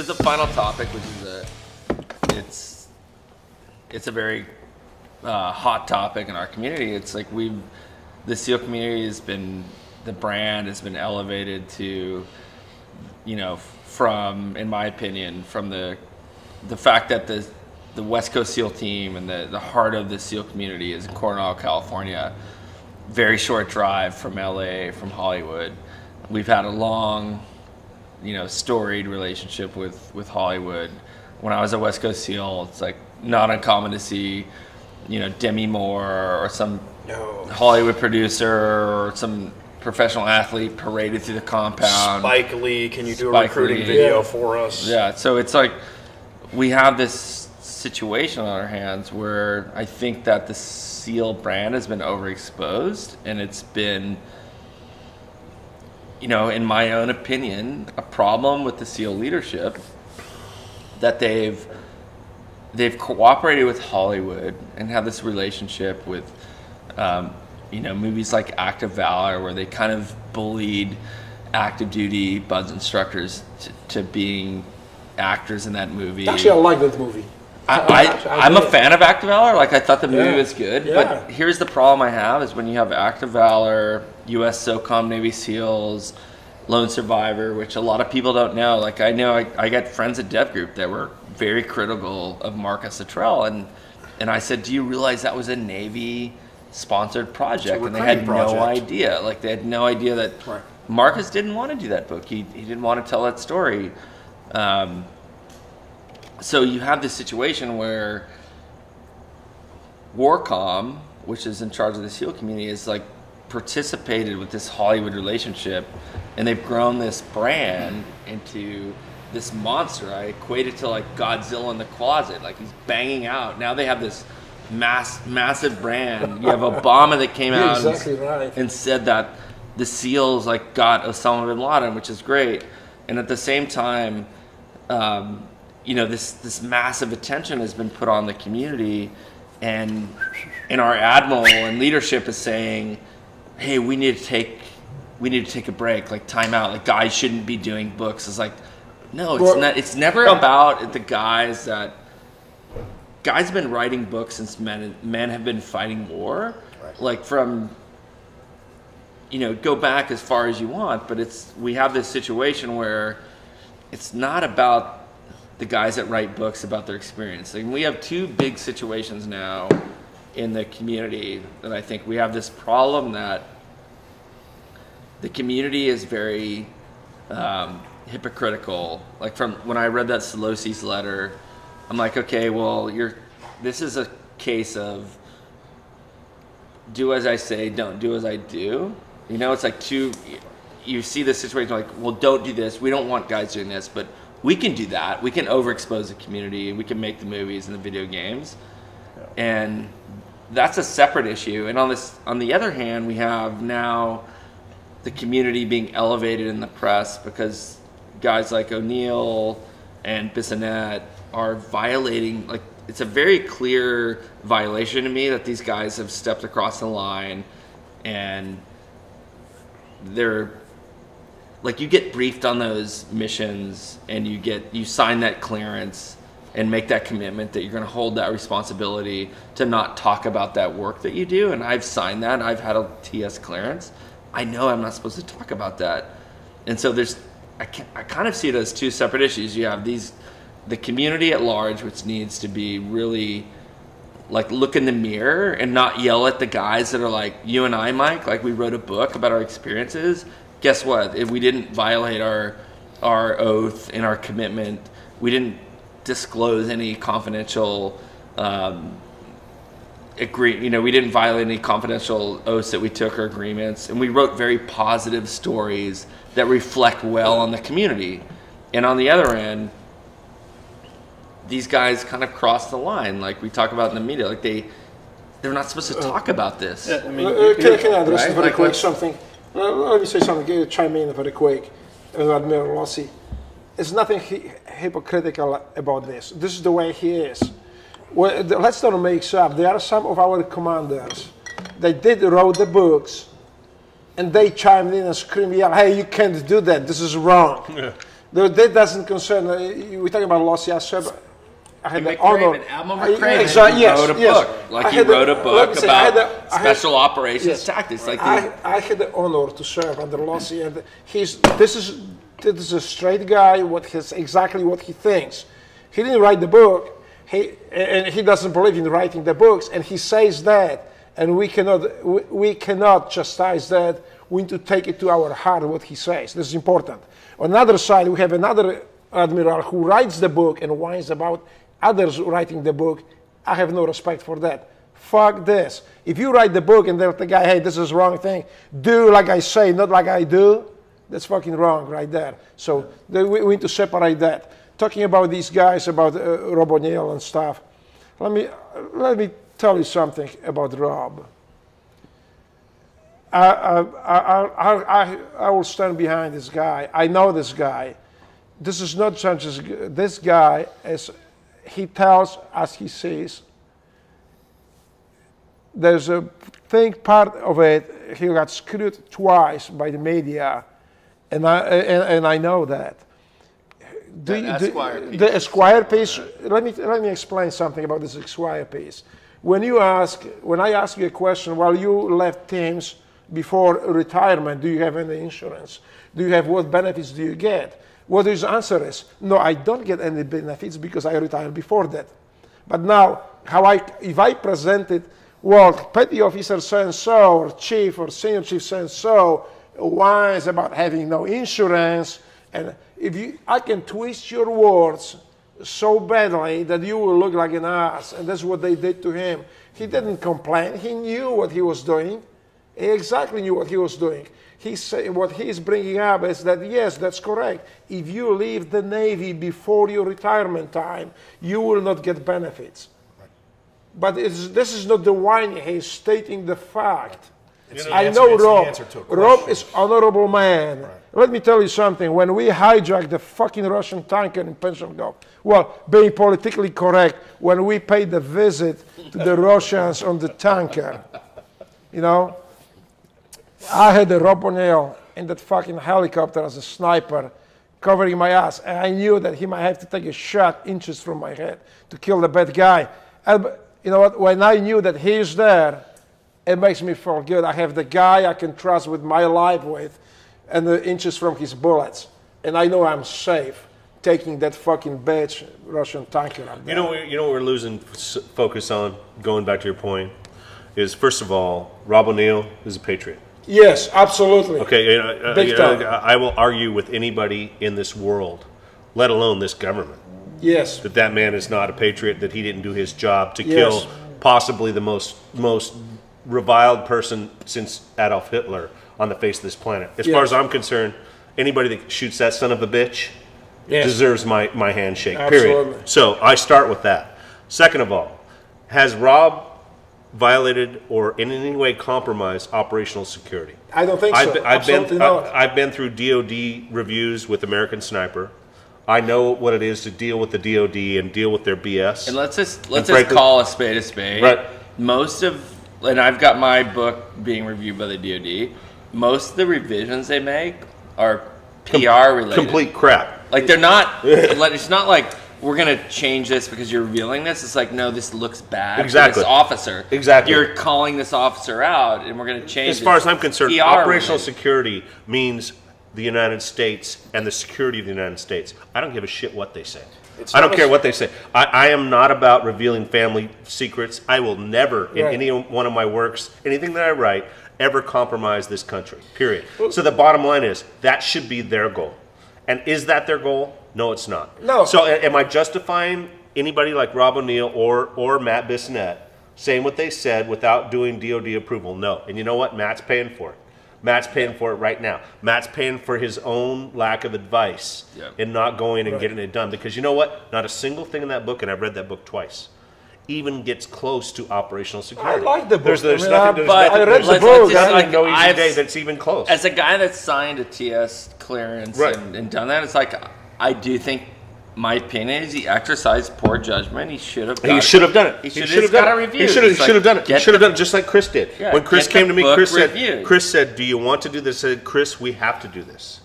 is the final topic, which is it's a very hot topic in our community. It's like the SEAL community the brand has been elevated to, from, in my opinion, from the fact that the West Coast SEAL team and the heart of the SEAL community is in Coronado, California. Very short drive from LA, from Hollywood. We've had a long, storied relationship with Hollywood. When I was a West Coast SEAL, it's like not uncommon to see, Demi Moore or some Hollywood producer or some professional athlete paraded through the compound. Spike Lee, can you do a recruiting video for us? Yeah, so it's like we have this situation on our hands where I think that the SEAL brand has been overexposed, and it's been, in my own opinion, a problem with the SEAL leadership that they've cooperated with Hollywood and have this relationship with movies like Act of Valor, where they kind of bullied active duty BUD/S instructors to being actors in that movie. Actually, I like that movie. I'm a fan of Act of Valor. Like, I thought the movie was good, but here's the problem I have is when you have Act of Valor, U.S. SOCOM Navy SEALs, Lone Survivor, which a lot of people don't know. Like, I know I got friends at Dev Group that were very critical of Marcus Luttrell, and I said, do you realize that was a Navy sponsored project? And they had no idea. Like, they had no idea that Marcus didn't want to do that book. He didn't want to tell that story. So you have this situation where Warcom, which is in charge of the SEAL community, is like participated with this Hollywood relationship, and they've grown this brand into this monster. I equate it to like Godzilla in the closet. Like, he's banging out. Now they have this massive brand. You have Obama that came out and said that the SEALs like got Osama bin Laden, which is great. And at the same time, this massive attention has been put on the community, and our admiral and leadership is saying, hey, we need to take a break, like time out, like guys shouldn't be doing books. It's like, no, it's not. It's never about the guys have been writing books since men have been fighting war. Like, from, go back as far as you want, but we have this situation where it's not about the guys that write books about their experience. Like, we have two big situations now in the community that I think we have this problem that the community is very hypocritical. Like, from when I read that Selosi's letter, I'm like, okay, well, this is a case of do as I say, don't do as I do. It's like you see this situation like, well, don't do this. We don't want guys doing this, but we can do that. We can overexpose the community. We can make the movies and the video games. And that's a separate issue. And on the other hand, we have now the community being elevated in the press because guys like O'Neill and Bissonnette are violating, like, it's a very clear violation to me that these guys have stepped across the line, and they're like, you get briefed on those missions and you sign that clearance and make that commitment that you're going to hold that responsibility to not talk about that work that you do. And I've signed that. I've had a TS clearance. I know I'm not supposed to talk about that. And so I kind of see it as two separate issues. You have the community at large, which needs to be really like look in the mirror and not yell at the guys that are like you and I, Mike. Like, we wrote a book about our experiences. Guess what? If we didn't violate our oath and our commitment, we didn't disclose any confidential we didn't violate any confidential oaths that we took or agreements, and we wrote very positive stories that reflect well on the community. And on the other end, these guys kind of cross the line, like we talk about in the media. Like, they're not supposed to talk about this. Yeah, I mean, can I address very quick something? Let me say something, chime in very quick. Admiral Rossi. There's nothing hypocritical about this. This is the way he is. Well, let's not mix up. There are some of our commanders that did wrote the books, and they chimed in and screamed, yeah, hey, you can't do that. This is wrong. Yeah. That doesn't concern. We're talking about Lossi. I had the honor. Admiral McCraven wrote a book. Like he wrote a book about special operations tactics. Like I had the honor to serve under Lossi, and this is a straight guy. Exactly what he thinks. He didn't write the book. And he doesn't believe in writing the books, and he says that, and we cannot chastise that. We need to take it to our heart what he says. This is important. On the other side, we have another admiral who writes the book and whines about others writing the book. I have no respect for that. Fuck this. If you write the book and tell the guy, hey, this is the wrong thing, do like I say, not like I do, that's fucking wrong right there. So we need to separate that. Talking about these guys, about Rob O'Neill and stuff, let me tell you something about Rob. I will stand behind this guy. I know this guy. This is not such as this guy, as he tells as he sees. There's a part of it, he got screwed twice by the media, and I know that. The Esquire piece. Let me explain something about this Esquire piece. When I ask you a question, while you left teams before retirement, do you have any insurance? Do you have what benefits do you get? What his answer is, no, I don't get any benefits because I retired before that. But now, if I presented, well, petty officer so-and-so, or chief or senior chief so-and-so, whines about having no insurance, and I can twist your words so badly that you will look like an ass, and that's what they did to him. He didn't complain. He knew what he was doing. He exactly knew what he was doing. What he's bringing up is that, yes, that's correct. If you leave the Navy before your retirement time, you will not get benefits. Right. But this is not the whining. He's stating the fact. I know Rob. Rob is honorable man. Right. Let me tell you something. When we hijacked the fucking Russian tanker in Persian Gulf, well, being politically correct, when we paid the visit to the Russians on the tanker, you know, I had a Rob O'Neill in that fucking helicopter as a sniper covering my ass, and I knew that he might have to take a shot inches from my head to kill the bad guy. And you know what? When I knew that he's there, it makes me feel good. I have the guy I can trust with my life with, and the inches from his bullets, and I know I'm safe taking that fucking bitch Russian tanker up there. You know what we're losing focus on, going back to your point, is first of all, Rob O'Neill is a patriot. Yes, absolutely. Okay, I will argue with anybody in this world, let alone this government, yes, that man is not a patriot, that he didn't do his job to kill possibly the most reviled person since Adolf Hitler on the face of this planet. As far as I'm concerned, anybody that shoots that son of a bitch deserves my handshake, absolutely. Period. So I start with that. Second of all, has Rob violated or in any way compromised operational security? I don't think so. I've been through DOD reviews with American Sniper. I know what it is to deal with the DOD and deal with their BS. And let's just call a spade a spade. Right. And I've got my book being reviewed by the DOD. Most of the revisions they make are PR related. Complete crap. Like they're not. It's not like we're gonna change this because you're revealing this. It's like, no, this looks bad. Exactly. For this officer. Exactly. You're calling this officer out, and we're gonna change. As far as I'm concerned, PR operational related. security means the United States and the security of the United States. I don't give a shit what they say. I don't care what they say. I am not about revealing family secrets. I will never, in any one of my works, anything that I write, ever compromise this country, period. So the bottom line is, that should be their goal. And is that their goal? No, it's not. No. So am I justifying anybody like Rob O'Neill or Matt Bissonnette saying what they said without doing DOD approval? No. And you know what? Matt's paying for it. Matt's paying for it right now. Matt's paying for his own lack of advice in not going and getting it done. Because you know what? Not a single thing in that book, and I've read that book twice, even gets close to operational security. I like the book. There's nothing, I read the book. There's no easy day that's even close. As a guy that's signed a TS clearance and done that, it's like, I do think, my opinion is he exercised poor judgment. He should have done it. He should have done it. He should have got a review. He should have done it. He should have done it just like Chris did. Yeah, when Chris came to me, Chris reviewed. said, do you want to do this? I said, Chris, we have to do this.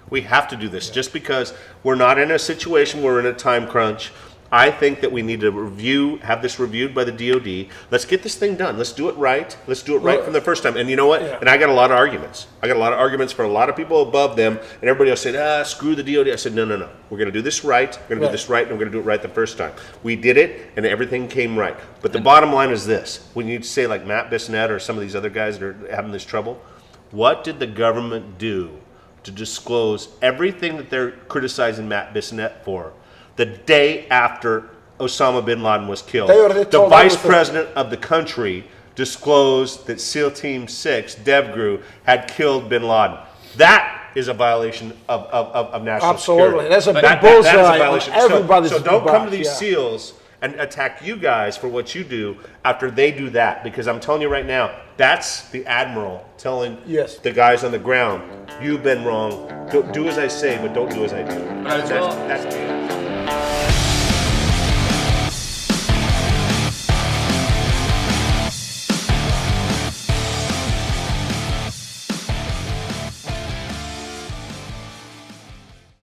We have to do this. Just because we're not in a situation, we're in a time crunch. I think that we need to have this reviewed by the DOD. Let's get this thing done. Let's do it right. Let's do it right from the first time. And you know what? Yeah. And I got a lot of arguments. I got a lot of arguments for a lot of people above them. And everybody else said, screw the DOD. I said, no. We're going to do this right. We're going to do this right. And we're going to do it right the first time. We did it, and everything came right. But the bottom line is this. When you say like Matt Bissonnette or some of these other guys that are having this trouble, what did the government do to disclose everything that they're criticizing Matt Bissonnette for the day after Osama bin Laden was killed? The vice president of the country disclosed that SEAL Team 6, DevGru, had killed bin Laden. That is a violation of national security. Absolutely. That's a big bullseye on everybody's So don't come to these SEALs and attack you guys for what you do after they do that. Because I'm telling you right now, that's the admiral telling the guys on the ground, you've been wrong. Do as I say, but don't do as I do. But that's